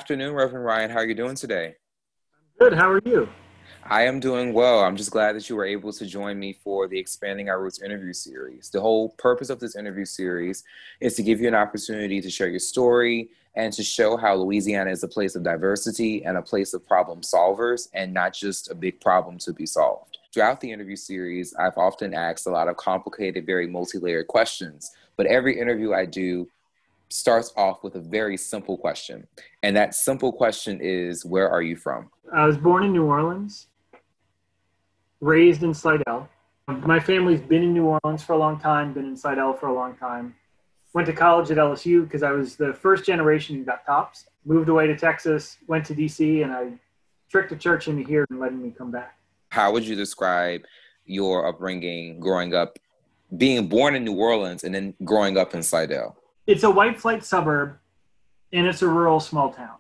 afternoon, Reverend Ryan. How are you doing today? Good. How are you? I am doing well. I'm just glad that you were able to join me for the Expanding Our Roots interview series. The whole purpose of this interview series is to give you an opportunity to share your story and to show how Louisiana is a place of diversity and a place of problem solvers and not just a big problem to be solved. Throughout the interview series, I've often asked a lot of complicated, very multi-layered questions, but every interview I do starts off with a very simple question. And that simple question is, where are you from? I was born in New Orleans, raised in Slidell. My family's been in New Orleans for a long time, been in Slidell for a long time. Went to college at LSU because I was the first generation who got TOPS. Moved away to Texas, went to DC, and I tricked the church into here and letting me come back. How would you describe your upbringing growing up, being born in New Orleans and then growing up in Slidell? It's a white flight suburb, and it's a rural small town.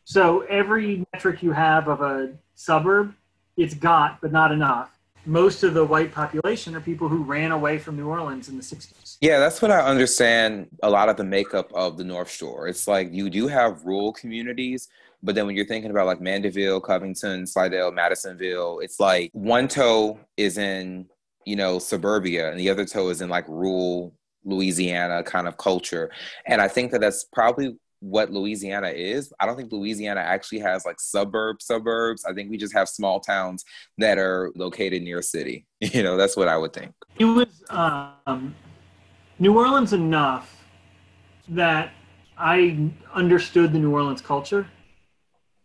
So every metric you have of a suburb, it's got, but not enough. Most of the white population are people who ran away from New Orleans in the 60s. Yeah, that's what I understand a lot of the makeup of the North Shore. It's like you do have rural communities, but then when you're thinking about like Mandeville, Covington, Slidell, Madisonville, it's like one toe is in, suburbia and the other toe is in like rural Louisiana kind of culture. And I think that that's probably what Louisiana is. I don't think Louisiana actually has like suburbs. I think we just have small towns that are located near a city. That's what I would think. It was New Orleans enough that I understood the New Orleans culture,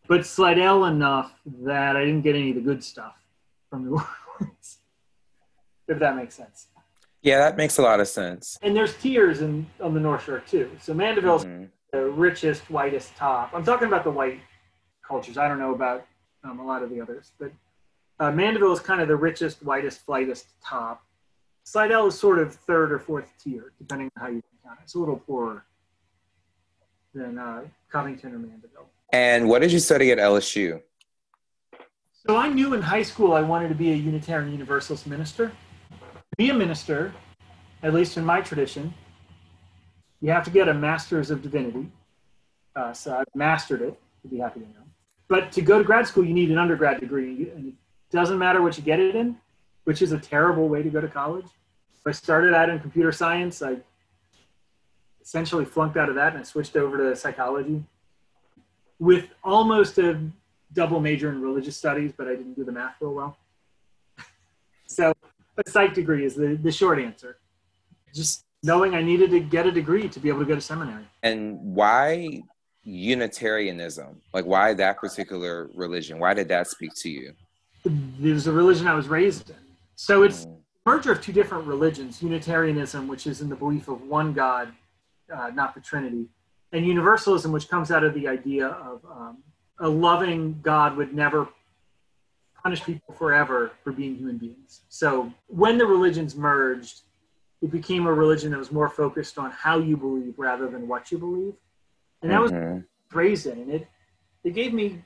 but Slidell enough that I didn't get any of the good stuff from New Orleans, if that makes sense. Yeah, that makes a lot of sense. And there's tiers on the North Shore too. So Mandeville's the richest, whitest top. I'm talking about the white cultures. I don't know about a lot of the others, but Mandeville is kind of the richest, whitest, flightest top. Slidell is sort of third or fourth tier, depending on how you count it. It's a little poorer than Covington or Mandeville. And what did you study at LSU? So I knew in high school I wanted to be a Unitarian Universalist minister. To be a minister, at least in my tradition, you have to get a Master's of Divinity. So I've mastered it, you'd be happy to know. But to go to grad school, you need an undergrad degree. And it doesn't matter what you get it in, which is a terrible way to go to college. I started out in computer science. I essentially flunked out of that and I switched over to psychology with almost a double major in religious studies, but I didn't do the math real well. So a psych degree is the short answer. Just knowing I needed to get a degree to be able to go to seminary. And why Unitarianism? Like, why that particular religion? Why did that speak to you? It was a religion I was raised in. So it's a merger of two different religions. Unitarianism, which is in the belief of one God, not the Trinity, and Universalism, which comes out of the idea of a loving God would never punish people forever for being human beings. So when the religions merged, it became a religion that was more focused on how you believe rather than what you believe. And that was raised in. And it gave me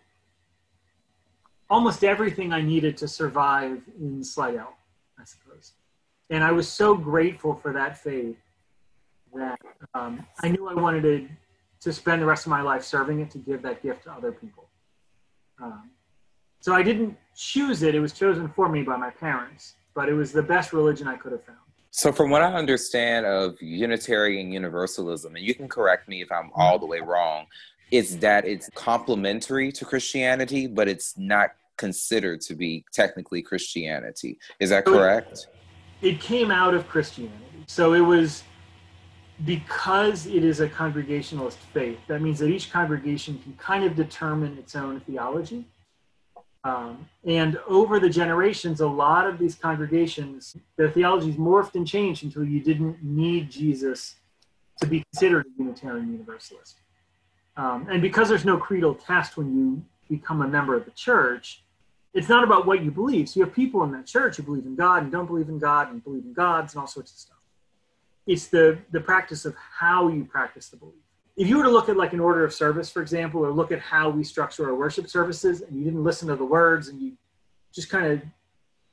almost everything I needed to survive in Slidell, I suppose. And I was so grateful for that faith that I knew I wanted to spend the rest of my life serving it, to give that gift to other people. So I didn't choose it. It was chosen for me by my parents, but it was the best religion I could have found. So from what I understand of Unitarian Universalism, and you can correct me if I'm all the way wrong, it's that it's complementary to Christianity, but it's not considered to be technically Christianity. Is that correct? It came out of Christianity. So it was because it is a congregationalist faith. That means that each congregation can kind of determine its own theology. And over the generations, a lot of these congregations, their theologies morphed and changed until you didn't need Jesus to be considered a Unitarian Universalist. And because there's no creedal test when you become a member of the church, it's not about what you believe. So you have people in that church who believe in God and don't believe in God and believe in gods and all sorts of stuff. It's the practice of how you practice the belief. If you were to look at like an order of service, for example, or look at how we structure our worship services, and you didn't listen to the words and you just kind of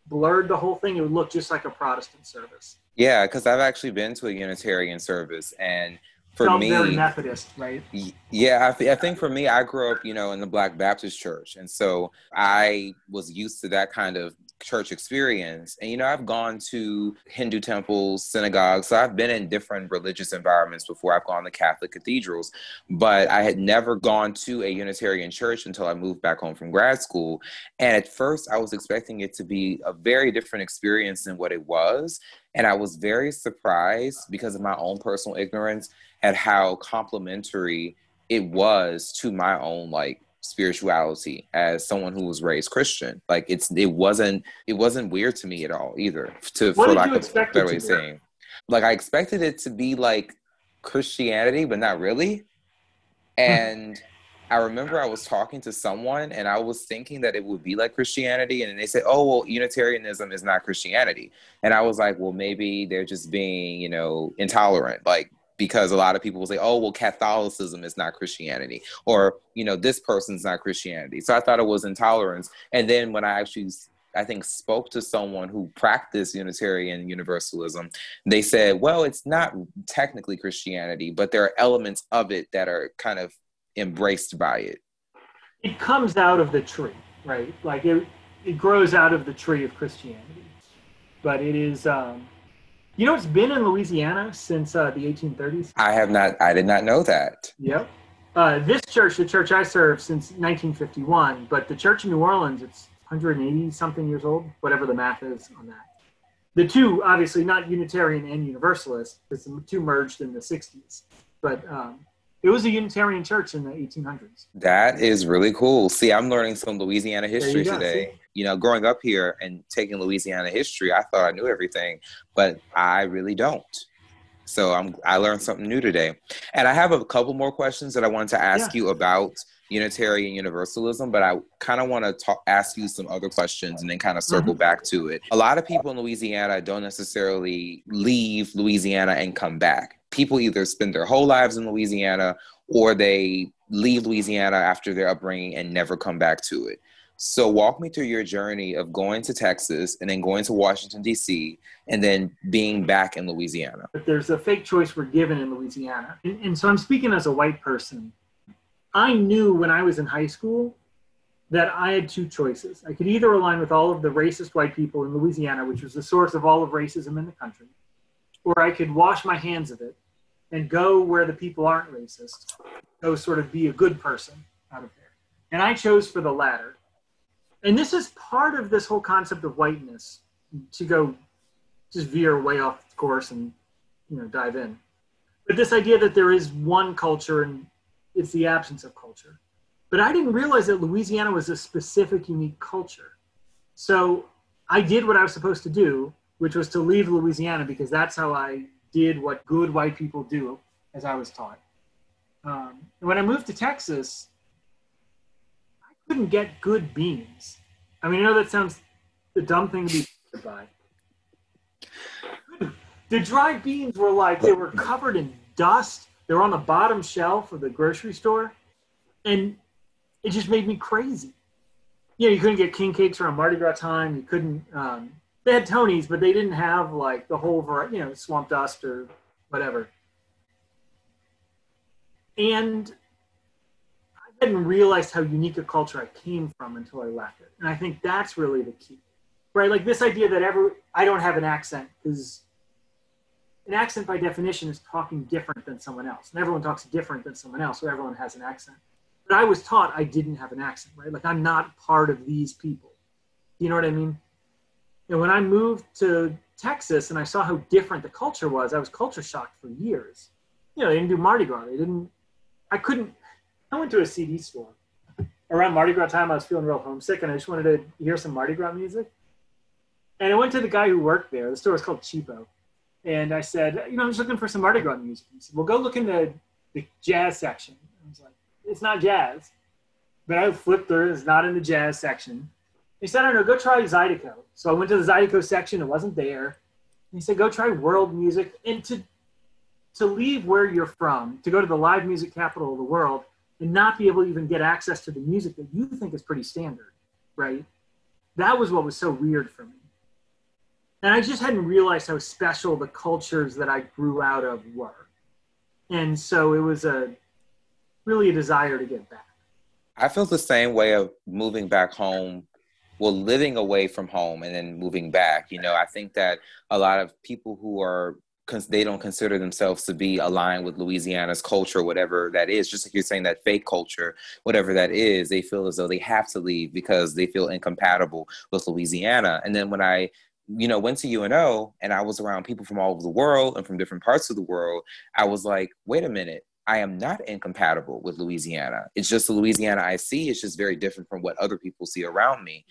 blurred the whole thing, it would look just like a Protestant service. Yeah, because I've actually been to a Unitarian service, and For felt very me, Methodist, right? Yeah, I think for me, I grew up, in the Black Baptist church. And so I was used to that kind of church experience. And, I've gone to Hindu temples, synagogues. So I've been in different religious environments before. I've gone to Catholic cathedrals, but I had never gone to a Unitarian church until I moved back home from grad school. And at first, I was expecting it to be a very different experience than what it was. And I was very surprised because of my own personal ignorance at how complementary it was to my own spirituality as someone who was raised Christian. It wasn't weird to me at all either, What for did lack you of a expect it better way to of be? saying. Like I expected it to be like Christianity, but not really. And I remember I was talking to someone and I was thinking that it would be like Christianity. And they said, oh, well, Unitarianism is not Christianity. And I was like, well, maybe they're just being, intolerant. Because a lot of people will say, oh, well, Catholicism is not Christianity. Or, this person's not Christianity. So I thought it was intolerance. And then when I actually, I think, spoke to someone who practiced Unitarian Universalism, they said, well, it's not technically Christianity, but there are elements of it that are kind of embraced by it. It comes out of the tree, right? Like it grows out of the tree of Christianity. But it is, it's been in Louisiana since the 1830s. I did not know that. Yep. This church, the church I serve, since 1951, but the church in New Orleans, it's 180 something years old, whatever the math is on that. The two, obviously not Unitarian and Universalist, because the two merged in the 60s. But it was a Unitarian church in the 1800s. That is really cool. See, I'm learning some Louisiana history today. See? Growing up here and taking Louisiana history, I thought I knew everything, but I really don't. So I learned something new today. And I have a couple more questions that I wanted to ask you about Unitarian Universalism, but I kind of want to ask you some other questions and then kind of circle back to it. A lot of people in Louisiana don't necessarily leave Louisiana and come back. People either spend their whole lives in Louisiana or they leave Louisiana after their upbringing and never come back to it. So walk me through your journey of going to Texas and then going to Washington, D.C., and then being back in Louisiana. But there's a fake choice we're given in Louisiana. And so I'm speaking as a white person. I knew when I was in high school that I had two choices. I could either align with all of the racist white people in Louisiana, which was the source of all of racism in the country, or I could wash my hands of it and go where the people aren't racist, go sort of be a good person out of there. And I chose for the latter. And this is part of this whole concept of whiteness, to go just veer way off course and dive in. But this idea that there is one culture and it's the absence of culture. But I didn't realize that Louisiana was a specific, unique culture. So I did what I was supposed to do, which was to leave Louisiana because that's how I did what good white people do, as I was taught. When I moved to Texas, I couldn't get good beans. I mean, I know that sounds a dumb thing to be by. The dried beans were they were covered in dust. They were on the bottom shelf of the grocery store. And it just made me crazy. You couldn't get king cakes around Mardi Gras time. You couldn't, they had Tony's, but they didn't have the whole variety, swamp dust or whatever. And I hadn't realized how unique a culture I came from until I left it. And I think that's really the key, right? This idea that I don't have an accent, because an accent by definition is talking different than someone else. And everyone talks different than someone else, so everyone has an accent. But I was taught I didn't have an accent, right? I'm not part of these people. You know what I mean? And when I moved to Texas and I saw how different the culture was, I was culture shocked for years. They didn't do Mardi Gras. I went to a CD store. Around Mardi Gras time, I was feeling real homesick and I just wanted to hear some Mardi Gras music. And I went to the guy who worked there. The store was called Cheapo. And I said, I'm just looking for some Mardi Gras music. He said, well, go look in the jazz section. I was like, it's not jazz. But I flipped through, it's not in the jazz section. He said, I don't know, go try Zydeco. So I went to the Zydeco section, it wasn't there. And he said, go try world music. And to leave where you're from, to go to the live music capital of the world, and not be able to even get access to the music that you think is pretty standard, right? That was what was so weird for me. And I just hadn't realized how special the cultures that I grew out of were. And so it was really a desire to get back. I feel the same way of moving back home, well, living away from home and then moving back. I think that a lot of people who are, they don't consider themselves to be aligned with Louisiana's culture, whatever that is, just like you're saying, that fake culture, whatever that is, they feel as though they have to leave because they feel incompatible with Louisiana. And then when I went to UNO and I was around people from all over the world and from different parts of the world, I was like, wait a minute. I am not incompatible with Louisiana. It's just the Louisiana I see. It's just very different from what other people see around me.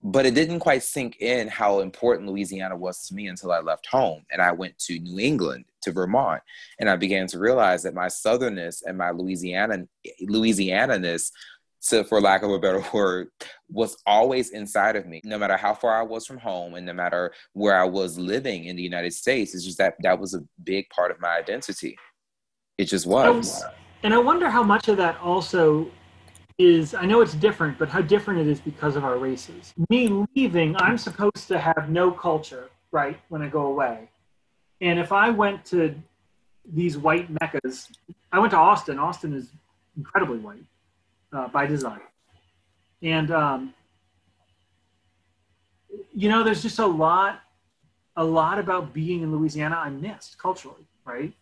But it didn't quite sink in how important Louisiana was to me until I left home and I went to New England, to Vermont. And I began to realize that my Southernness and my Louisiananess, for lack of a better word, was always inside of me, no matter how far I was from home and no matter where I was living in the United States. It's just that was a big part of my identity. It just was. And I wonder how much of that also is, I know it's different, but how different it is because of our races. Me leaving, I'm supposed to have no culture, right, when I go away. And if I went to these white meccas, I went to Austin. Austin is incredibly white by design. And, there's just a lot about being in Louisiana I missed culturally, right?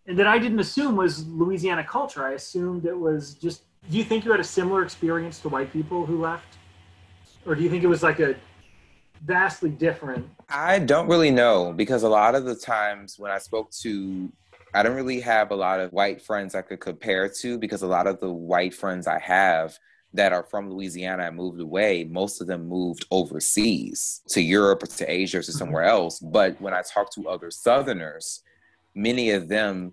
And that I didn't assume was Louisiana culture. I assumed it was just, do you think you had a similar experience to white people who left? Or do you think it was like a vastly different? I don't really know, because a lot of the times when I don't really have a lot of white friends I could compare to, because a lot of the white friends I have that are from Louisiana and moved away, most of them moved overseas to Europe or to Asia or to somewhere else. But when I talk to other Southerners, many of them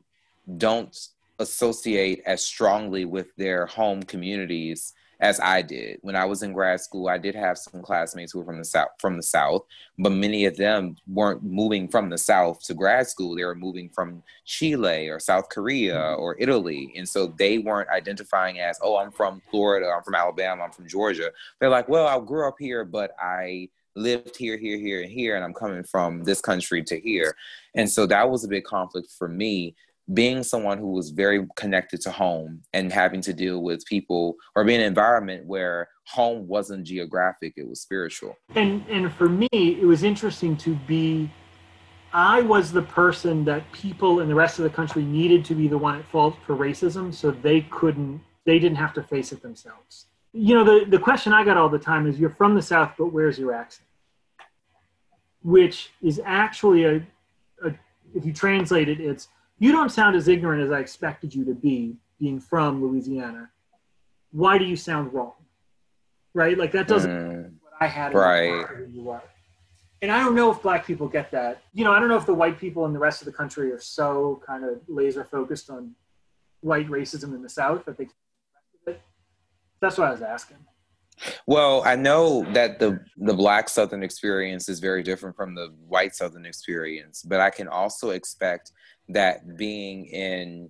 don't associate as strongly with their home communities as I did. When I was in grad school, I did have some classmates who were from the South, but many of them weren't moving from the South to grad school. They were moving from Chile or South Korea or Italy. And so they weren't identifying as, oh, I'm from Florida, I'm from Alabama, I'm from Georgia. They're like, well, I grew up here, but I lived here, and here, and I'm coming from this country to here. And so that was a big conflict for me, being someone who was very connected to home and having to deal with people or be in an environment where home wasn't geographic, it was spiritual. And for me, it was interesting I was the person that people in the rest of the country needed to be the one at fault for racism, so they didn't have to face it themselves. The question I got all the time is, you're from the South, but where's your accent? Which is actually if you translate it, it's, you don't sound as ignorant as I expected you to be, being from Louisiana. Why do you sound wrong? Right? Like, that doesn't what I had. Right. You are. And I don't know if Black people get that. I don't know if the white people in the rest of the country are so kind of laser focused on white racism in the South that they. That's what I was asking. Well, I know that the Black Southern experience is very different from the white Southern experience, but I can also expect that being in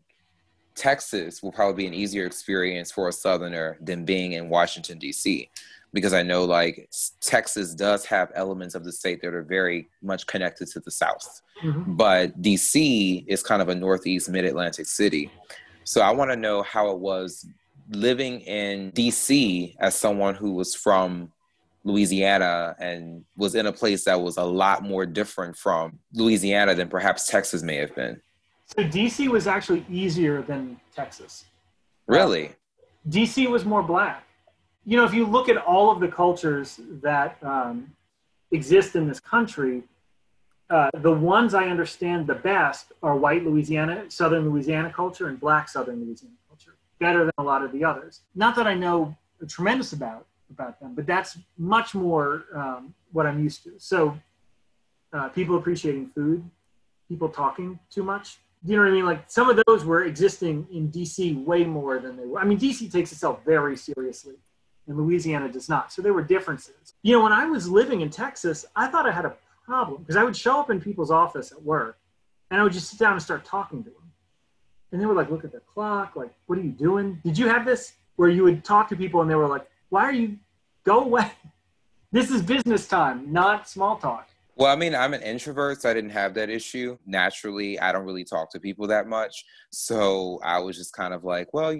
Texas will probably be an easier experience for a Southerner than being in Washington, D.C., because I know like Texas does have elements of the state that are very much connected to the South, but D.C. is kind of a Northeast Mid-Atlantic city. So I want to know how it was living in DC as someone who was from Louisiana and was in a place that was a lot more different from Louisiana than perhaps Texas may have been. So DC was actually easier than Texas. Really? DC was more Black. If you look at all of the cultures that exist in this country, the ones I understand the best are white Southern Louisiana culture and Black Southern Louisiana culture, better than a lot of the others. Not that I know a tremendous about them, but that's much more what I'm used to. So people appreciating food, people talking too much. You know what I mean? Like, some of those were existing in DC way more than they were. I mean, DC takes itself very seriously and Louisiana does not. So there were differences. When I was living in Texas, I thought I had a problem because I would show up in people's office at work and I would just sit down and start talking to them. And they would like look at the clock, like, what are you doing? Did you have this where you would talk to people and they were like, why are you, go away? This is business time, not small talk. Well, I mean, I'm an introvert, so I didn't have that issue. Naturally, I don't really talk to people that much. So I was just kind of like, well,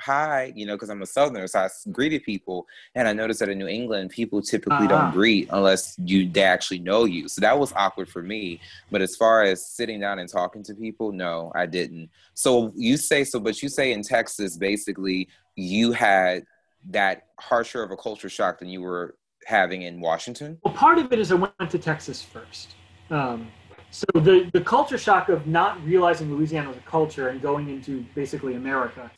hi, because I'm a Southerner. So greeted people. And I noticed that in New England, people typically don't Ah, greet unless they actually know you. So that was awkward for me. But as far as sitting down and talking to people, no, I didn't. But you say in Texas, basically, you had that harsher of a culture shock than you were having in Washington. well, part of it is I went to Texas first. Um, so the culture shock of not realizing Louisiana was a culture and going into basically America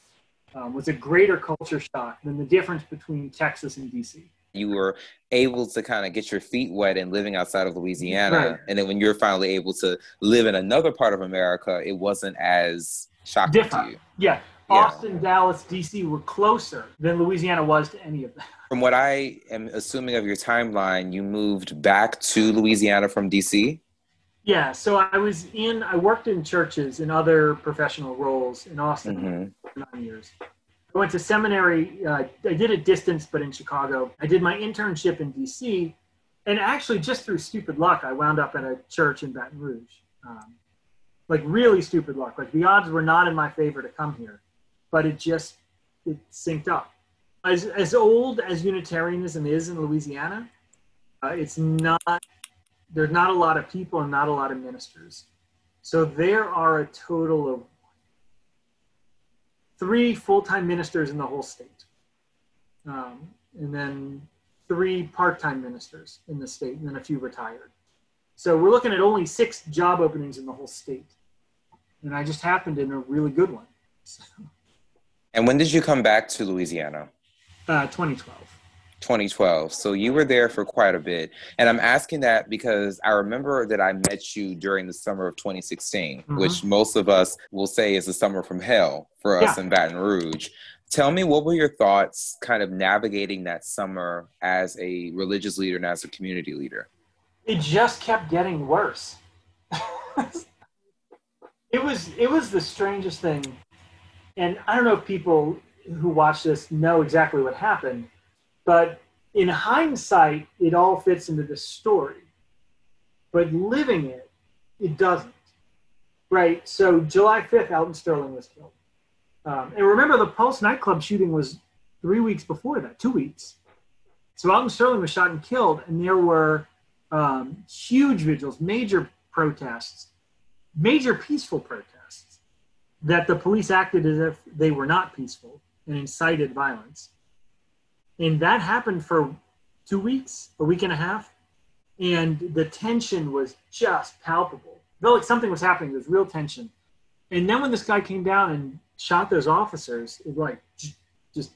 was a greater culture shock than the difference between Texas and DC. You were able to kind of get your feet wet and living outside of Right. Louisiana. And then when you're finally able to live in another part of America, it wasn't as shocking to Different. you. Yeah. Yeah. Austin, Dallas, DC were closer than Louisiana was to any of them. From what I am assuming of your timeline, you moved back to Louisiana from DC. Yeah. So I worked in churches and other professional roles in Austin Mm-hmm. for 9 years. I went to seminary. I did a distance, but in Chicago. I did my internship in DC. And actually, just through stupid luck, I wound up at a church in Baton Rouge. Like really stupid luck. Like the odds were not in my favor to come here, but it synced up. As old as Unitarianism is in Louisiana, it's not. There's not a lot of people and not a lot of ministers. So there are a total of 3 full-time ministers in the whole state, and then 3 part-time ministers in the state, and then a few retired. So we're looking at only 6 job openings in the whole state, and I just happened in a really good one. So, And when did you come back to Louisiana? 2012. 2012. So you were there for quite a bit. And I'm asking that because I remember that I met you during the summer of 2016, which most of us will say is the summer from hell for us in Baton Rouge. Tell me, what were your thoughts kind of navigating that summer as a religious leader and as a community leader? It just kept getting worse. It was the strangest thing. And I don't know if people who watch this know exactly what happened, but in hindsight, it all fits into this story. But living it, it doesn't. Right? So July 5th, Alton Sterling was killed. And remember, the Pulse nightclub shooting was 3 weeks before that, 2 weeks. So Alton Sterling was shot and killed, and there were huge vigils, major protests, major peaceful protests, that the police acted as if they were not peaceful and incited violence. And that happened for 2 weeks, a week and a half. And the tension was just palpable. It felt like something was happening. There was real tension. And then when this guy came down and shot those officers, it like just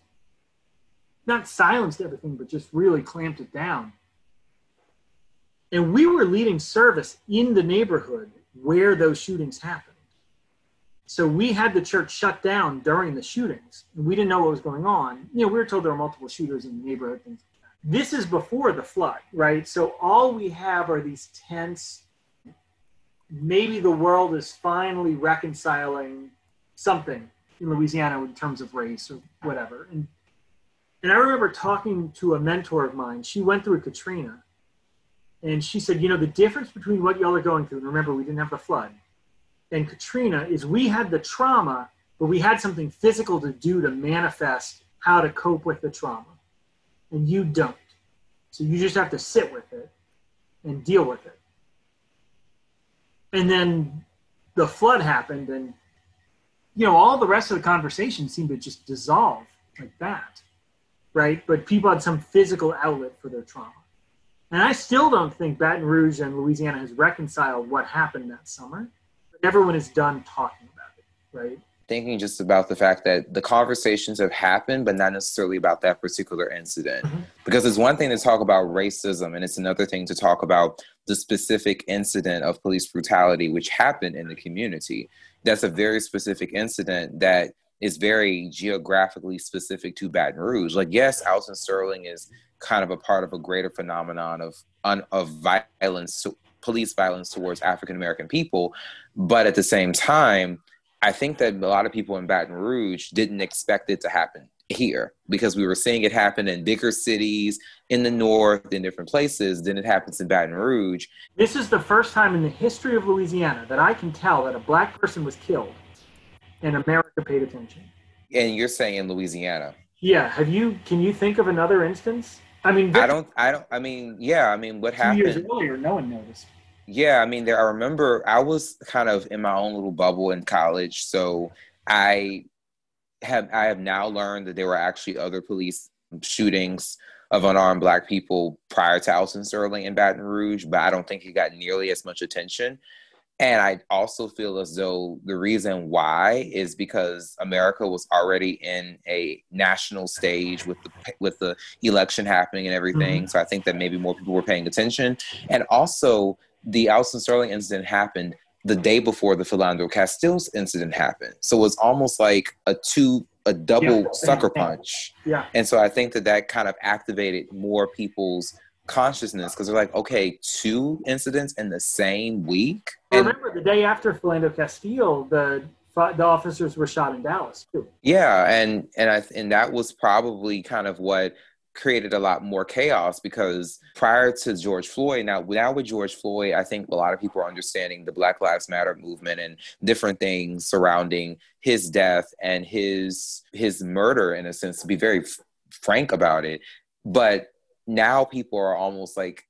not silenced everything, but just really clamped it down. And we were leading service in the neighborhood where those shootings happened. So we had the church shut down during the shootings, and we didn't know what was going on. We were told there were multiple shooters in the neighborhood, things like that. This is before the flood, right? So all we have are these tense, maybe the world is finally reconciling something in Louisiana in terms of race or whatever. And I remember talking to a mentor of mine. She went through Katrina, and she said, the difference between what y'all are going through, and remember, we didn't have the flood, and Katrina is we had the trauma, but we had something physical to do to manifest how to cope with the trauma. And you don't. So you just have to sit with it and deal with it. And then the flood happened, and, all the rest of the conversation seemed to just dissolve like that, right? But people had some physical outlet for their trauma. And I still don't think Baton Rouge and Louisiana has reconciled what happened that summer. Everyone is done talking about it, right? Thinking just about the fact that the conversations have happened, but not necessarily about that particular incident. Mm-hmm. Because it's one thing to talk about racism, and it's another thing to talk about the specific incident of police brutality, which happened in the community. That's a very specific incident that is very geographically specific to Baton Rouge. Like, yes, Alton Sterling is kind of a part of a greater phenomenon of violence, police violence towards African-American people. But at the same time, I think that a lot of people in Baton Rouge didn't expect it to happen here, because we were seeing it happen in bigger cities in the north, in different places. Then it happens in Baton Rouge. This is the first time in the history of Louisiana that I can tell that a black person was killed and America paid attention. And you're saying in Louisiana? Yeah. Can you think of another instance? I mean, what happened 2 years earlier, no one noticed. Yeah, I mean, I remember I was kind of in my own little bubble in college, so I have now learned that there were actually other police shootings of unarmed Black people prior to Alton Sterling in Baton Rouge, but I don't think it got nearly as much attention. And I also feel as though the reason why is because America was already in a national stage with the election happening and everything. Mm-hmm. So I think that maybe more people were paying attention. And also, the Alton Sterling incident happened the day before the Philando Castile incident happened. So it's almost like a double sucker punch. Yeah. And so I think that kind of activated more people's consciousness, because they're like, okay, 2 incidents in the same week. And remember, the day after Philando Castile, the officers were shot in Dallas too. Yeah, and that was probably kind of what created a lot more chaos, because prior to George Floyd, now with George Floyd, I think a lot of people are understanding the Black Lives Matter movement and different things surrounding his death and his murder, in a sense, to be very frank about it. But now people are almost like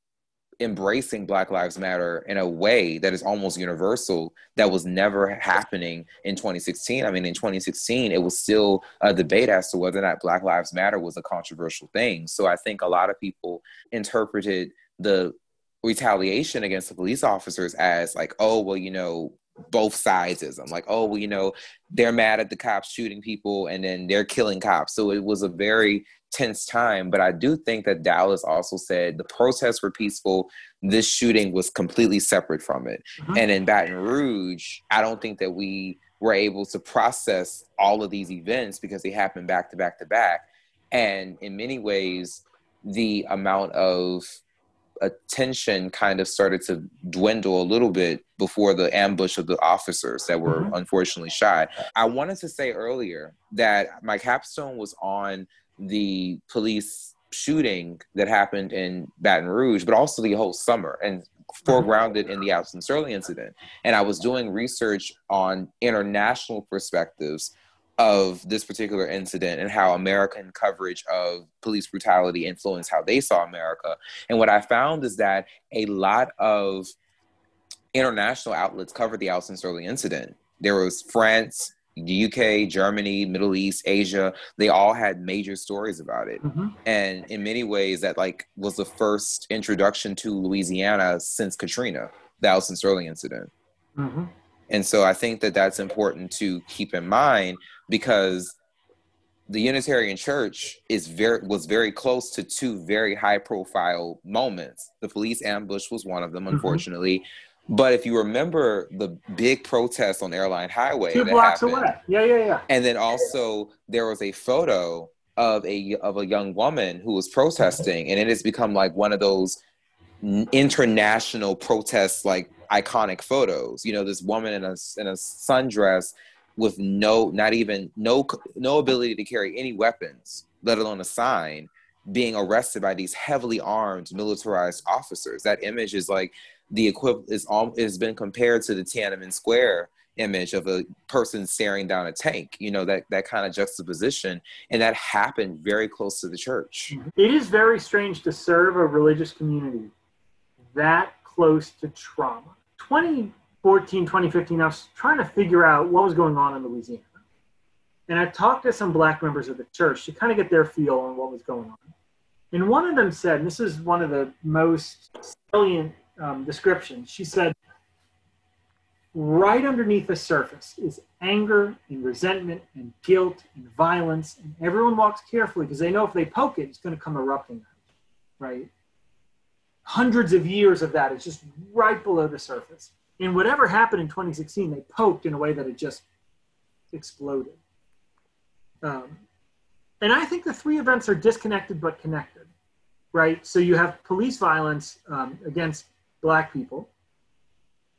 embracing Black Lives Matter in a way that is almost universal, that was never happening in 2016. I mean, in 2016, it was still a debate as to whether or not Black Lives Matter was a controversial thing. So I think a lot of people interpreted the retaliation against the police officers as like, oh, well, both sidesism. Like, oh, well, they're mad at the cops shooting people and then they're killing cops. So it was a very tense time. But I do think that Dallas also said the protests were peaceful. This shooting was completely separate from it. Mm-hmm. And in Baton Rouge, I don't think that we were able to process all of these events because they happened back to back to back. And in many ways, the amount of attention kind of started to dwindle a little bit before the ambush of the officers that were unfortunately shot. I wanted to say earlier that my capstone was on the police shooting that happened in Baton Rouge, but also the whole summer, and foregrounded in the Alton Sterling incident. And I was doing research on international perspectives of this particular incident and how American coverage of police brutality influenced how they saw America. And what I found is that a lot of international outlets covered the Alton Sterling incident. There was France, the UK, Germany, Middle East, Asia. They all had major stories about it. Mm-hmm. And in many ways, that was the first introduction to Louisiana since Katrina, the Alton Sterling incident. Mm-hmm. And so I think that that's important to keep in mind, because the Unitarian Church was very close to 2 very high-profile moments. The police ambush was one of them, unfortunately. Mm-hmm. But if you remember the big protest on Airline Highway, 2 blocks away. Yeah. And then also there was a photo of a young woman who was protesting, and it has become like one of those international protests, like iconic photos. This woman in a sundress with no ability to carry any weapons, let alone a sign, being arrested by these heavily armed, militarized officers. That image is like the equivalent is been compared to the Tiananmen Square image of a person staring down a tank. That kind of juxtaposition, and that happened very close to the church. It is very strange to serve a religious community that close to trauma. 2014, 2015, I was trying to figure out what was going on in Louisiana. And I talked to some Black members of the church to kind of get their feel on what was going on. And one of them said, and this is one of the most salient descriptions, she said, right underneath the surface is anger and resentment and guilt and violence. And everyone walks carefully because they know if they poke it, it's going to come erupting out, right? Hundreds of years of that is just right below the surface. And whatever happened in 2016, they poked in a way that it just exploded. And I think the 3 events are disconnected but connected, right? So you have police violence against Black people.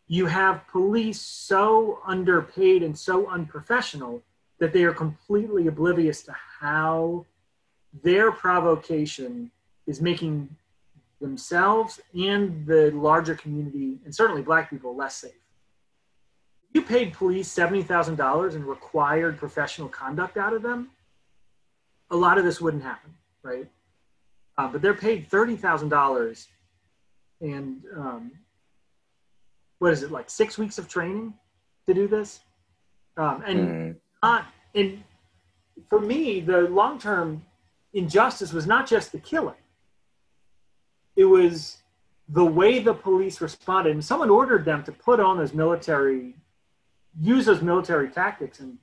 You have police so underpaid and so unprofessional that they are completely oblivious to how their provocation is making themselves and the larger community, and certainly Black people, less safe. If you paid police $70,000 and required professional conduct out of them, a lot of this wouldn't happen, right? But they're paid $30,000 and what is it, like 6 weeks of training to do this? And for me, the long-term injustice was not just the killing. It was the way the police responded. And someone ordered them to put on use those military tactics and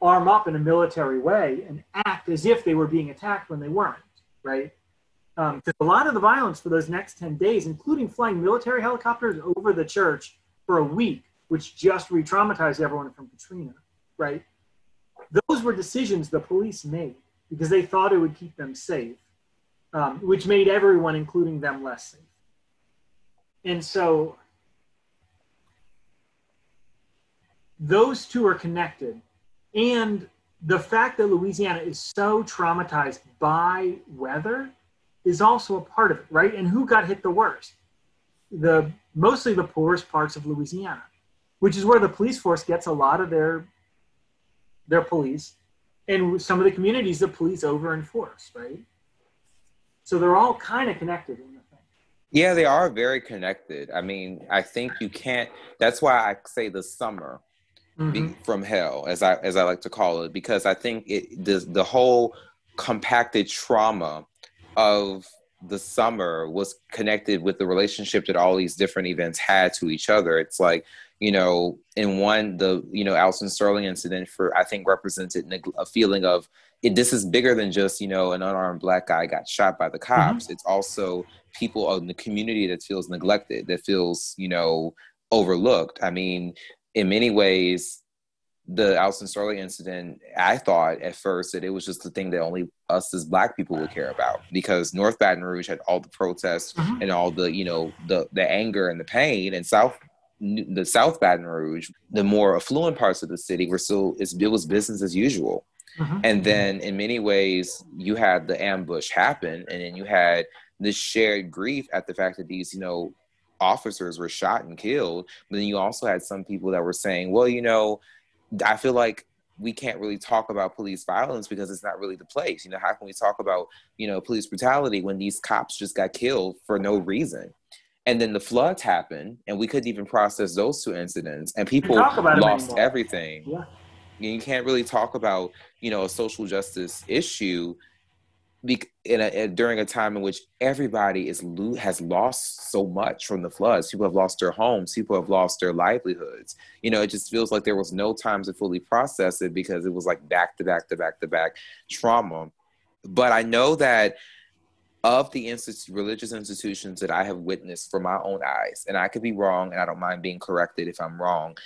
arm up in a military way and act as if they were being attacked when they weren't, right? Because a lot of the violence for those next 10 days, including flying military helicopters over the church for a week, which just re-traumatized everyone from Katrina, right? Those were decisions the police made because they thought it would keep them safe, which made everyone, including them, less safe. And so those two are connected. And the fact that Louisiana is so traumatized by weather is also a part of it, right? And who got hit the worst? Mostly the poorest parts of Louisiana, which is where the police force gets a lot of their police, and some of the communities the police over-enforce, right? So they're all kind of connected in the thing. Yeah, they are very connected. I mean, I think you can't, that's why I say the summer from hell, as I like to call it, because I think the whole compacted trauma of the summer was connected with the relationship that all these different events had to each other. It's like, in one, Alton Sterling incident I think represented a feeling of this is bigger than just, an unarmed Black guy got shot by the cops. It's also people in the community that feels neglected, that feels, overlooked. I mean, in many ways, the Alton Sterling incident, I thought at first that it was just the thing that only us as Black people would care about, because North Baton Rouge had all the protests and all the, the anger and the pain, and the South Baton Rouge, the more affluent parts of the city it was business as usual. And then in many ways you had the ambush happen, and then you had this shared grief at the fact that these, officers were shot and killed. But then you also had some people that were saying, well, I feel like we can't really talk about police violence because it's not really the place. How can we talk about, police brutality when these cops just got killed for no reason? And then the floods happened, and we couldn't even process those two incidents, and people lost everything. Yeah. You can't really talk about, a social justice issue during a time in which everybody has lost so much from the floods. People have lost their homes. People have lost their livelihoods. It just feels like there was no time to fully process it because it was like back to back to back to back trauma. But I know that of the religious institutions that I have witnessed from my own eyes, and I could be wrong, and I don't mind being corrected if I'm wrong,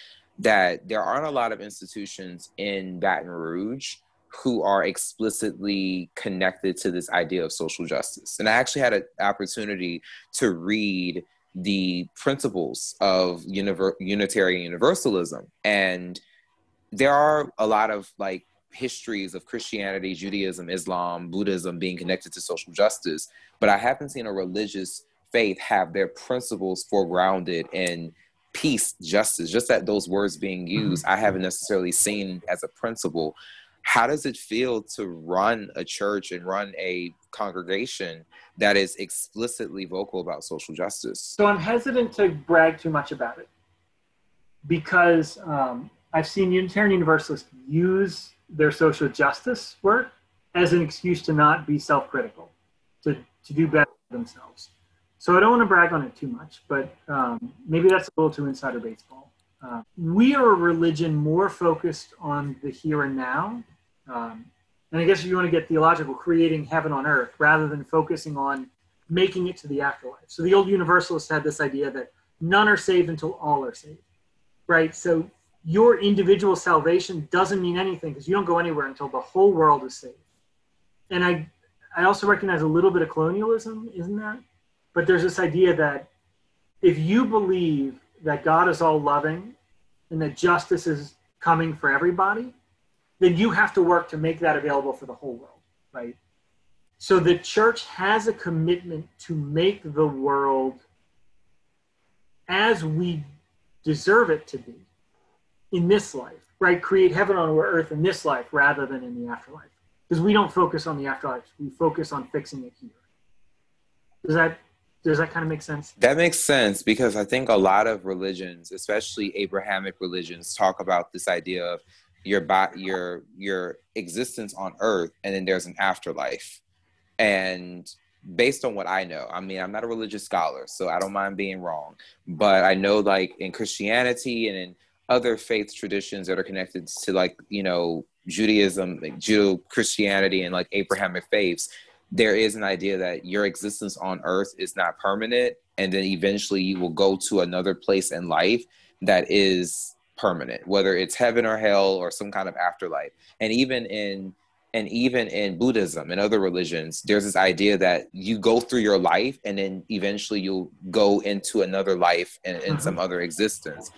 that there aren't a lot of institutions in Baton Rouge who are explicitly connected to this idea of social justice. And I actually had an opportunity to read the principles of Unitarian Universalism. And there are a lot of histories of Christianity, Judaism, Islam, Buddhism being connected to social justice, but I haven't seen a religious faith have their principles foregrounded in peace, justice, just that those words being used, I haven't necessarily seen as a principle. How does it feel to run a church and run a congregation that is explicitly vocal about social justice? So I'm hesitant to brag too much about it because I've seen Unitarian Universalists use their social justice work as an excuse to not be self-critical, to do better for themselves. So I don't want to brag on it too much, but maybe that's a little too insider baseball. We are a religion more focused on the here and now. And I guess if you want to get theological, creating heaven on earth rather than focusing on making it to the afterlife. So the old Universalists had this idea that none are saved until all are saved, right? So your individual salvation doesn't mean anything because you don't go anywhere until the whole world is saved. And I also recognize a little bit of colonialism, isn't there? But there's this idea that if you believe that God is all loving and that justice is coming for everybody, then you have to work to make that available for the whole world, right? So the church has a commitment to make the world as we deserve it to be in this life, right? Create heaven on earth in this life rather than in the afterlife. Because we don't focus on the afterlife. We focus on fixing it here. Does that kind of make sense? That makes sense, because I think a lot of religions, especially Abrahamic religions, talk about this idea of your existence on earth, and then there's an afterlife. And based on what I know, I mean, I'm not a religious scholar, so I don't mind being wrong, but I know, like, in Christianity and in other faith traditions that are connected to, like, you know, Judaism, like Judeo-Christianity and like Abrahamic faiths, there is an idea that your existence on earth is not permanent, and then eventually you will go to another place in life that is permanent, whether it's heaven or hell or some kind of afterlife. And even in Buddhism and other religions, there's this idea that you go through your life and then eventually you'll go into another life in some other existence.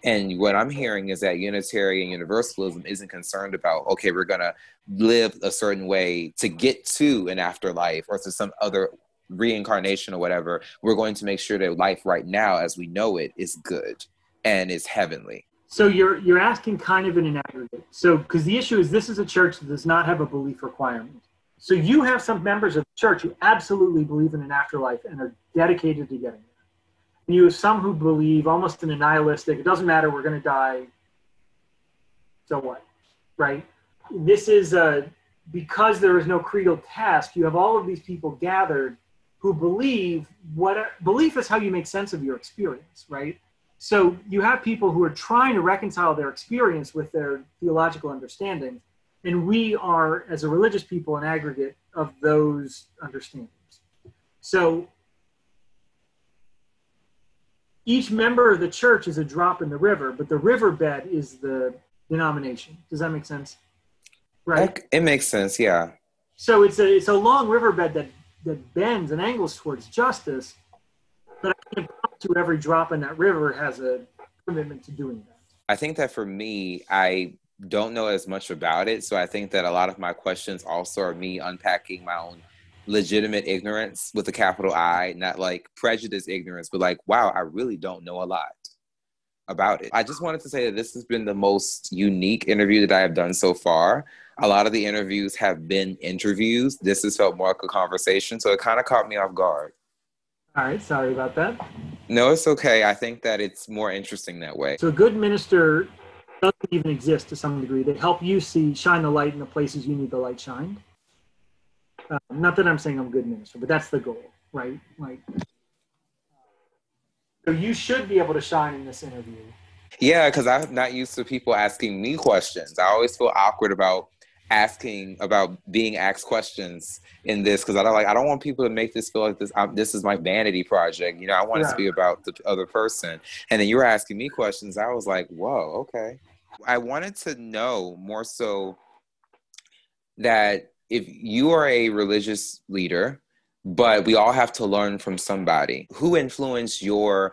And what I'm hearing is that Unitarian Universalism isn't concerned about, okay, we're going to live a certain way to get to an afterlife or to some other reincarnation or whatever. We're going to make sure that life right now, as we know it, is good and is heavenly. So you're asking kind of in an aggregate. So, because the issue is this is a church that does not have a belief requirement. So you have some members of the church who absolutely believe in an afterlife and are dedicated to getting there. And you have some who believe almost in a nihilistic, it doesn't matter, we're going to die, so what, right? This is because there is no creedal task, you have all of these people gathered who believe belief is how you make sense of your experience, right? So you have people who are trying to reconcile their experience with their theological understanding, and we are, as a religious people, an aggregate of those understandings. So each member of the church is a drop in the river, but the riverbed is the denomination. Does that make sense? Right? It makes sense, yeah. So it's a long riverbed that bends and angles towards justice, but I can't promise you every drop in that river has a commitment to doing that. I think that for me, I don't know as much about it, so I think that a lot of my questions also are me unpacking my own legitimate ignorance with a capital I, not like prejudice ignorance, but like, wow, I really don't know a lot about it. I just wanted to say that this has been the most unique interview that I have done so far. A lot of the interviews have been interviews. This has felt more like a conversation, so it kind of caught me off guard. All right, sorry about that. No, it's okay. I think that it's more interesting that way. So a good minister doesn't even exist to some degree. They help you shine the light in the places you need the light shined. Not that I'm saying I'm a good minister, but that's the goal, right? Like, so you should be able to shine in this interview. Yeah, because I'm not used to people asking me questions. I always feel awkward about being asked questions in this, because I don't want people to make this feel like this is my vanity project. You know, I want it to be about the other person. And then you were asking me questions. I was like, whoa, okay. I wanted to know more so that if you are a religious leader, but we all have to learn from somebody, who influenced your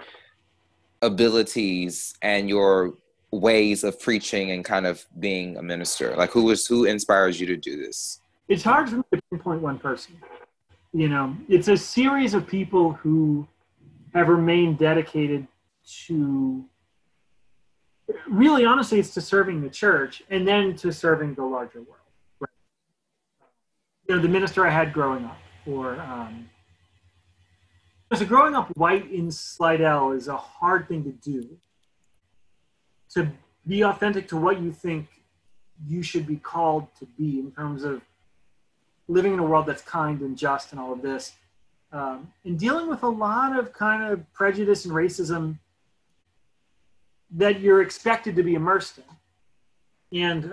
abilities and your ways of preaching and kind of being a minister? Like, who inspires you to do this? It's hard for me to pinpoint one person. You know, it's a series of people who have remained dedicated to, really honestly, it's to serving the church and then to serving the larger world. Right? You know, the minister I had growing up, or so growing up white in Slidell is a hard thing to do. To be authentic to what you think you should be called to be in terms of living in a world that's kind and just and all of this, and dealing with a lot of kind of prejudice and racism that you're expected to be immersed in.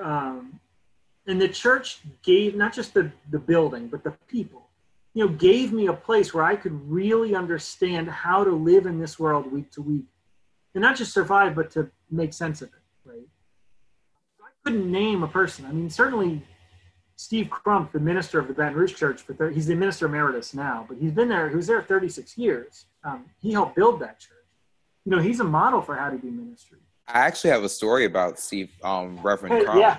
And the church gave, not just the building, but the people, you know, gave me a place where I could really understand how to live in this world week to week. And not just survive, but to make sense of it, right? I couldn't name a person. I mean, certainly Steve Crump, the minister of the Baton Rouge Church, he's the minister emeritus now, but he was there 36 years. He helped build that church. You know, he's a model for how to do ministry. I actually have a story about Steve, Reverend Crump. Yeah.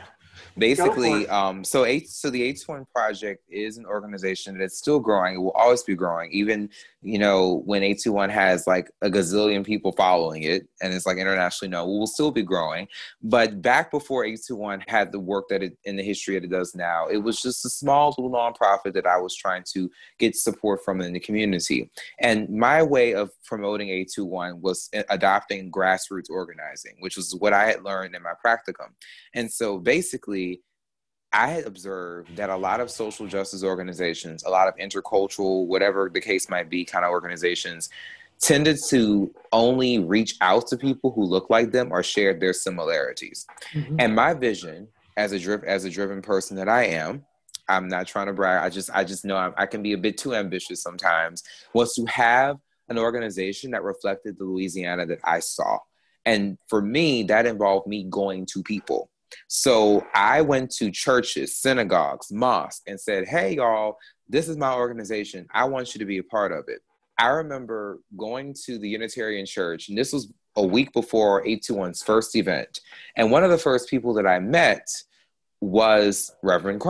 Basically, so the A21 Project is an organization that's still growing. It will always be growing, even, you know, when A21 has like a gazillion people following it and it's like internationally known, we will still be growing. But back before A21 had the work that it in the history that it does now, it was just a small little nonprofit that I was trying to get support from in the community. And my way of promoting A21 was adopting grassroots organizing, which was what I had learned in my practicum. And so basically, I had observed that a lot of social justice organizations, a lot of intercultural, whatever the case might be, kind of organizations, tended to only reach out to people who look like them or shared their similarities. Mm-hmm. And my vision, as a driven person that I am, I'm not trying to brag, I just know I can be a bit too ambitious sometimes, was to have an organization that reflected the Louisiana that I saw. And for me, that involved me going to people. So I went to churches, synagogues, mosques, and said, hey, y'all, this is my organization. I want you to be a part of it. I remember going to the Unitarian Church, and this was a week before A21's first event. And one of the first people that I met was Reverend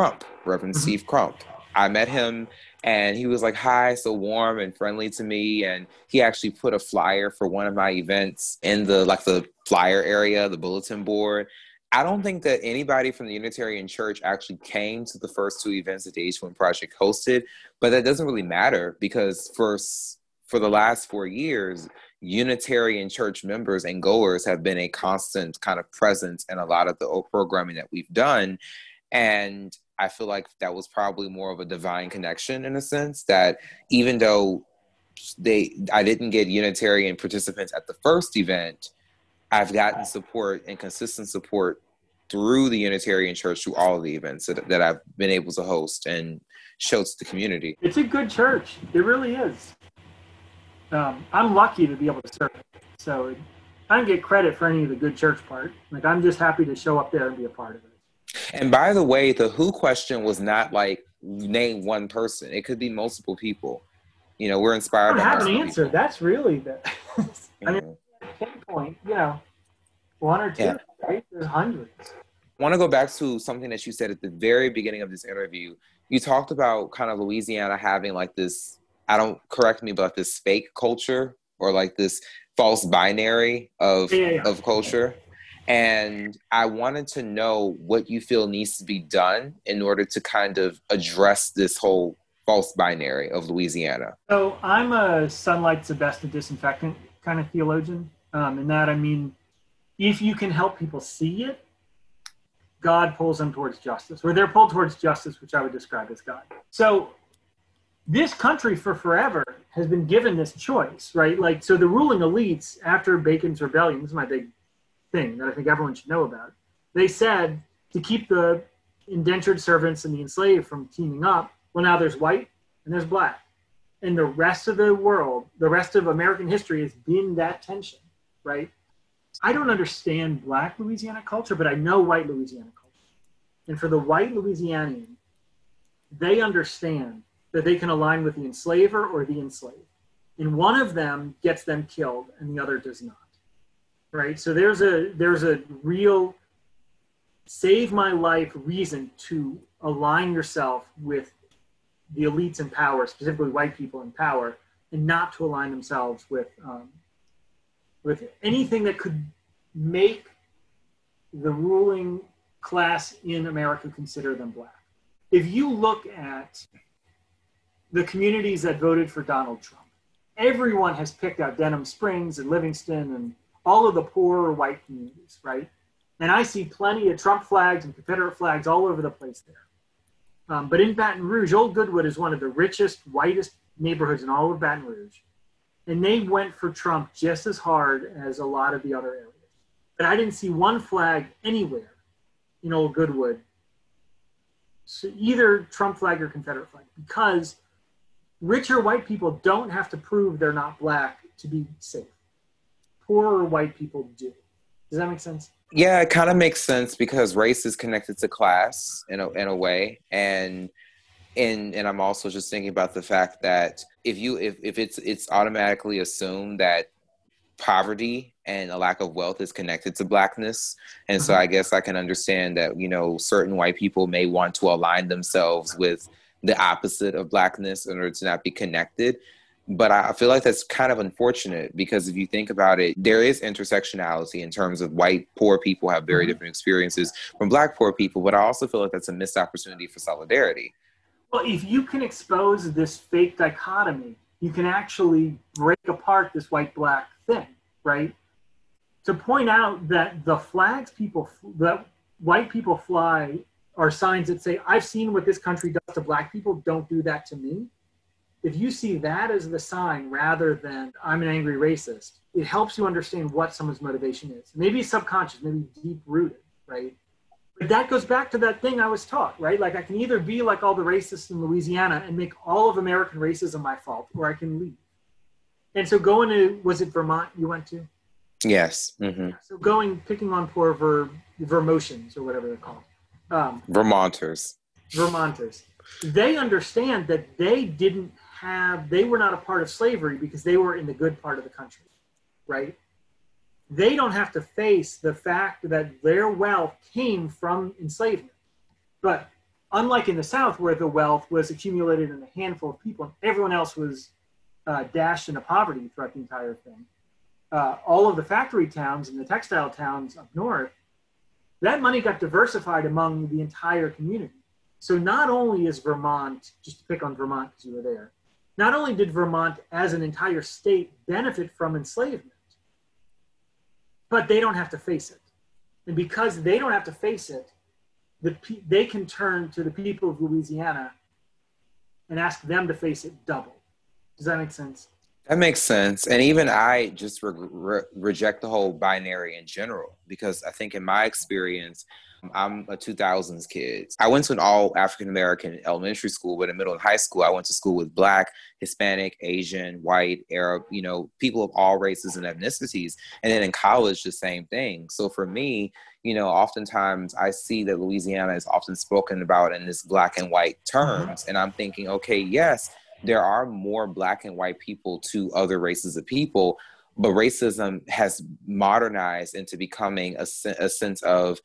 Steve Crump. I met him, and he was like, hi, so warm and friendly to me. And he actually put a flyer for one of my events in the flyer area, the bulletin board. I don't think that anybody from the Unitarian Church actually came to the first two events that the A21 Project hosted, but that doesn't really matter because for the last 4 years, Unitarian Church members and goers have been a constant kind of presence in a lot of the programming that we've done. And I feel like that was probably more of a divine connection in a sense that even though I didn't get Unitarian participants at the first event, I've gotten support and consistent support through the Unitarian Church through all of the events that I've been able to host and show to the community. It's a good church. It really is. I'm lucky to be able to serve it. So I don't get credit for any of the good church part. Like, I'm just happy to show up there and be a part of it. And by the way, the who question was not like name one person. It could be multiple people. You know, we're inspired by multiple people. I don't have an answer. People. That's really the I mean, pinpoint, you know, one or two, right? There's hundreds. I want to go back to something that you said at the very beginning of this interview. You talked about kind of Louisiana having like this, correct me, but this fake culture or like this false binary of culture. And I wanted to know what you feel needs to be done in order to kind of address this whole false binary of Louisiana. So I'm a sunlight's the best disinfectant kind of theologian. In that, I mean, if you can help people see it, God pulls them towards justice, or they're pulled towards justice, which I would describe as God. So this country for forever has been given this choice, right? Like, so the ruling elites after Bacon's Rebellion, this is my big thing that I think everyone should know about. They said to keep the indentured servants and the enslaved from teaming up, well, now there's white and there's black. And the rest of the world, the rest of American history has been that tension, right? I don't understand black Louisiana culture, but I know white Louisiana culture. And for the white Louisianian, they understand that they can align with the enslaver or the enslaved. And one of them gets them killed and the other does not, right? So there's a real save my life reason to align yourself with the elites in power, specifically white people in power, and not to align themselves with anything that could make the ruling class in America consider them black. If you look at the communities that voted for Donald Trump, everyone has picked out Denham Springs and Livingston and all of the poorer white communities, right? And I see plenty of Trump flags and Confederate flags all over the place there. But in Baton Rouge, Old Goodwood is one of the richest, whitest neighborhoods in all of Baton Rouge. And they went for Trump just as hard as a lot of the other areas. But I didn't see one flag anywhere in Old Goodwood, so either Trump flag or Confederate flag, because richer white people don't have to prove they're not black to be safe. Poorer white people do. Does that make sense? Yeah, it kind of makes sense because race is connected to class in a way, and I'm also just thinking about the fact that if it's automatically assumed that poverty and a lack of wealth is connected to Blackness. And so I guess I can understand that, you know, certain white people may want to align themselves with the opposite of Blackness in order to not be connected. But I feel like that's kind of unfortunate, because if you think about it, there is intersectionality in terms of white poor people have very different experiences from Black poor people. But I also feel like that's a missed opportunity for solidarity. Well, if you can expose this fake dichotomy, you can actually break apart this white-black thing, right? To point out that the flags that white people fly are signs that say, I've seen what this country does to Black people, don't do that to me. If you see that as the sign rather than I'm an angry racist, it helps you understand what someone's motivation is. Maybe it's subconscious, maybe deep-rooted, right? But that goes back to that thing I was taught, right? Like I can either be like all the racists in Louisiana and make all of American racism my fault, or I can leave. And so going to, was it Vermont you went to? Yes. Mm-hmm. So picking on poor Vermotians or whatever they're called. Vermonters. They understand that they were not a part of slavery because they were in the good part of the country, right? They don't have to face the fact that their wealth came from enslavement. But unlike in the South, where the wealth was accumulated in a handful of people and everyone else was dashed into poverty throughout the entire thing, all of the factory towns and the textile towns up north, that money got diversified among the entire community. So not only is Vermont, just to pick on Vermont because you were there, not only did Vermont as an entire state benefit from enslavement, but they don't have to face it. And because they don't have to face it, they can turn to the people of Louisiana and ask them to face it double. Does that make sense? That makes sense. And even I just reject the whole binary in general, because I think in my experience, I'm a 2000s kid. I went to an all African-American elementary school, but in middle and high school, I went to school with Black, Hispanic, Asian, white, Arab, you know, people of all races and ethnicities. And then in college, the same thing. So for me, you know, oftentimes I see that Louisiana is often spoken about in this Black and white terms. And I'm thinking, okay, yes, there are more Black and white people to other races of people, but racism has modernized into becoming a sense of,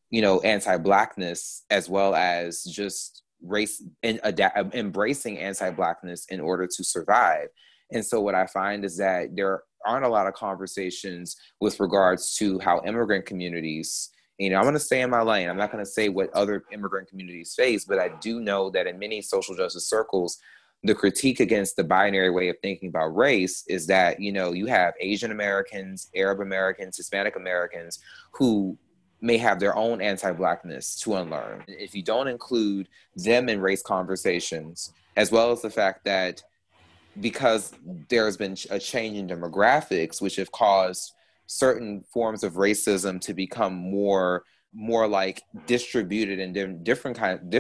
you know, anti-Blackness, as well as just race and embracing anti-Blackness in order to survive. And so what I find is that there aren't a lot of conversations with regards to how immigrant communities, you know, I'm going to stay in my lane. I'm not going to say what other immigrant communities face, but I do know that in many social justice circles, the critique against the binary way of thinking about race is that, you know, you have Asian Americans, Arab Americans, Hispanic Americans who may have their own anti-Blackness to unlearn. If you don't include them in race conversations, as well as the fact that because there's been a change in demographics, which have caused certain forms of racism to become more like distributed in different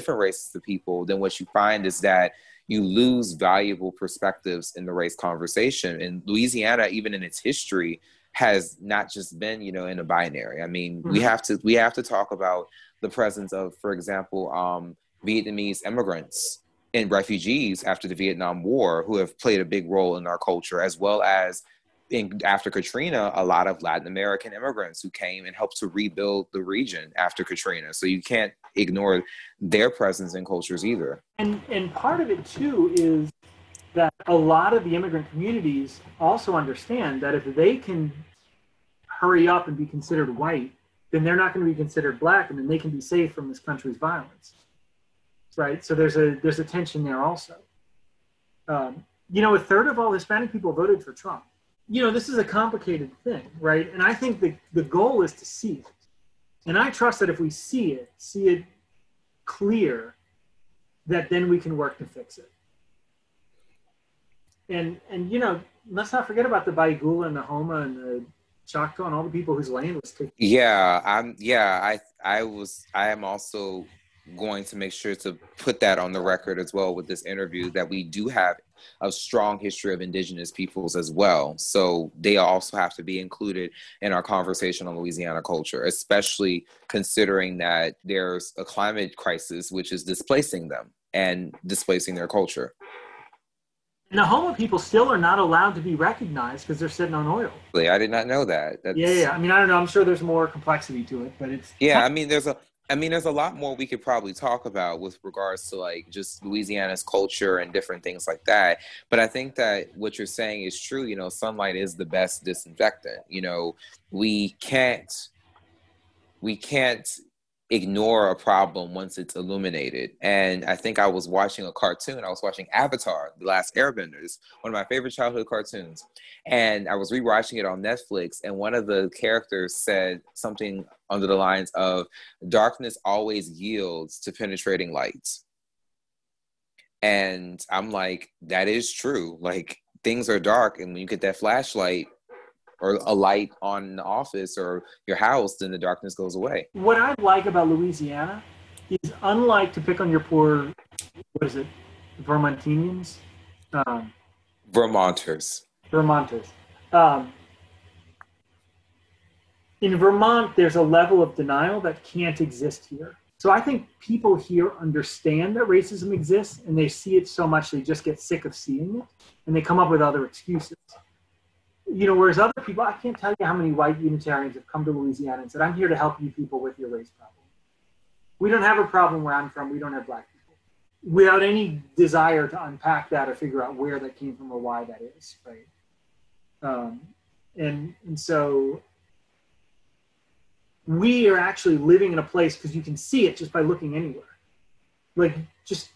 races of people, then what you find is that you lose valuable perspectives in the race conversation. And Louisiana, even in its history, has not just been, you know, in a binary. I mean, we have to talk about the presence of, for example, Vietnamese immigrants and refugees after the Vietnam War who have played a big role in our culture, as well as after Katrina, a lot of Latin American immigrants who came and helped to rebuild the region after Katrina. So you can't ignore their presence in cultures either. And part of it too is that a lot of the immigrant communities also understand that if they can hurry up and be considered white, then they're not going to be considered Black, and then they can be safe from this country's violence, right? So there's a tension there also. You know, a third of all Hispanic people voted for Trump. You know, this is a complicated thing, right? And I think the goal is to see it. And I trust that if we see it clear, that then we can work to fix it. And you know, let's not forget about the Baigula and the Homa and the Choctaw and all the people whose land was taken. I am also going to make sure to put that on the record as well with this interview, that we do have a strong history of indigenous peoples as well. So they also have to be included in our conversation on Louisiana culture, especially considering that there's a climate crisis which is displacing them and displacing their culture. And the Homa people still are not allowed to be recognized because they're sitting on oil. I did not know that. Yeah. I mean, I don't know. I'm sure there's more complexity to it, but it's... Yeah, there's a lot more we could probably talk about with regards to like just Louisiana's culture and different things like that. But I think that what you're saying is true. You know, sunlight is the best disinfectant. You know, we can't ignore a problem once it's illuminated. And I think I was watching a cartoon. I was watching Avatar, The Last Airbenders, one of my favorite childhood cartoons. And I was rewatching it on Netflix, and one of the characters said something under the lines of, darkness always yields to penetrating light. And I'm like, that is true. Like, things are dark, and when you get that flashlight or a light on the office or your house, then the darkness goes away. What I like about Louisiana is, unlike, to pick on your poor, what is it, Vermontinians? Vermonters. In Vermont, there's a level of denial that can't exist here. So I think people here understand that racism exists, and they see it so much they just get sick of seeing it, and they come up with other excuses. You know, whereas other people, I can't tell you how many white Unitarians have come to Louisiana and said, I'm here to help you people with your race problem. We don't have a problem where I'm from. We don't have black people. Without any desire to unpack that or figure out where that came from or why that is, right? And so we are actually living in a place, because you can see it just by looking anywhere. Like, just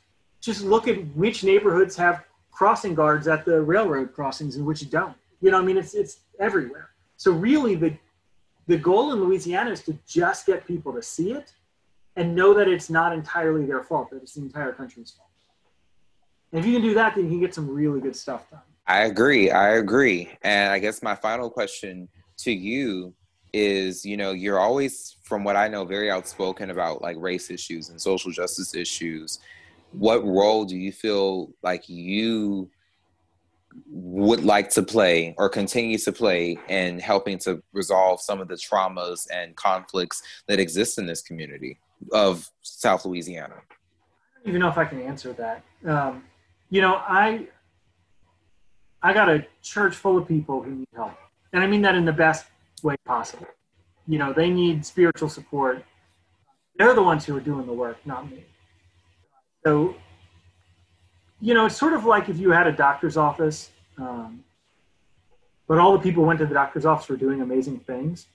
look at which neighborhoods have crossing guards at the railroad crossings and which don't. You know, I mean, it's everywhere. So really, the goal in Louisiana is to just get people to see it and know that it's not entirely their fault, that it's the entire country's fault. And if you can do that, then you can get some really good stuff done. I agree. And I guess my final question to you is, you know, you're always, from what I know, very outspoken about like race issues and social justice issues. What role do you feel like you would like to play or continue to play in helping to resolve some of the traumas and conflicts that exist in this community of South Louisiana? I don't even know if I can answer that. You know, I got a church full of people who need help. And I mean that in the best way possible. You know, they need spiritual support. They're the ones who are doing the work, not me. So, you know, it's sort of like if you had a doctor's office, but all the people who went to the doctor's office were doing amazing things.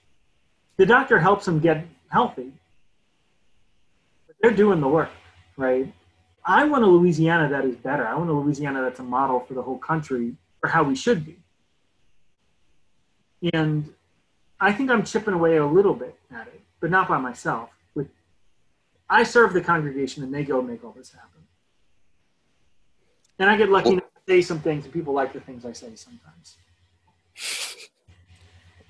The doctor helps them get healthy, but they're doing the work, right? I want a Louisiana that is better. I want a Louisiana that's a model for the whole country for how we should be. And I think I'm chipping away a little bit at it, but not by myself. I serve the congregation, and they go make all this happen. And I get lucky enough to say some things, and people like the things I say sometimes.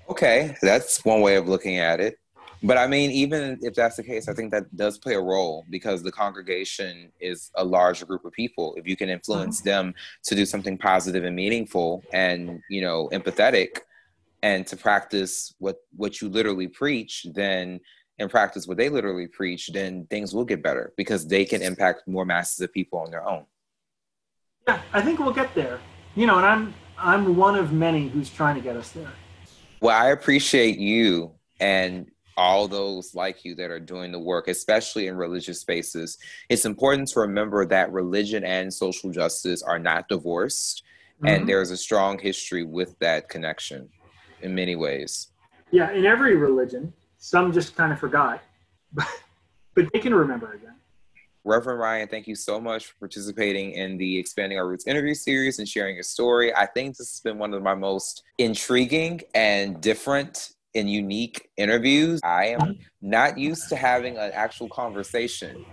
Okay, that's one way of looking at it. But I mean, even if that's the case, I think that does play a role, because the congregation is a large group of people. If you can influence them to do something positive and meaningful and, you know, empathetic, and to practice what you literally preach, then, and practice what they literally preach, then things will get better, because they can impact more masses of people on their own. Yeah, I think we'll get there. You know, and I'm one of many who's trying to get us there. Well, I appreciate you and all those like you that are doing the work, especially in religious spaces. It's important to remember that religion and social justice are not divorced, and there's a strong history with that connection in many ways. Yeah, in every religion, some just kind of forgot, but they can remember again. Reverend Ryan, thank you so much for participating in the Expanding Our Roots interview series and sharing your story. I think this has been one of my most intriguing and different and unique interviews. I am not used to having an actual conversation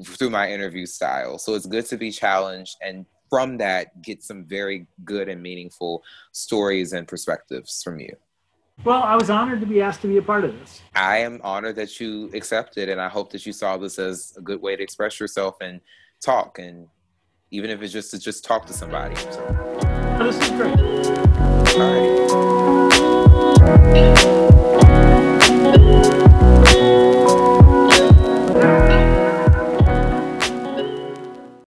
through my interview style, so it's good to be challenged, and from that, get some very good and meaningful stories and perspectives from you. Well, I was honored to be asked to be a part of this. I am honored that you accepted, and I hope that you saw this as a good way to express yourself and talk, and even if it's just to talk to somebody. So. This is great.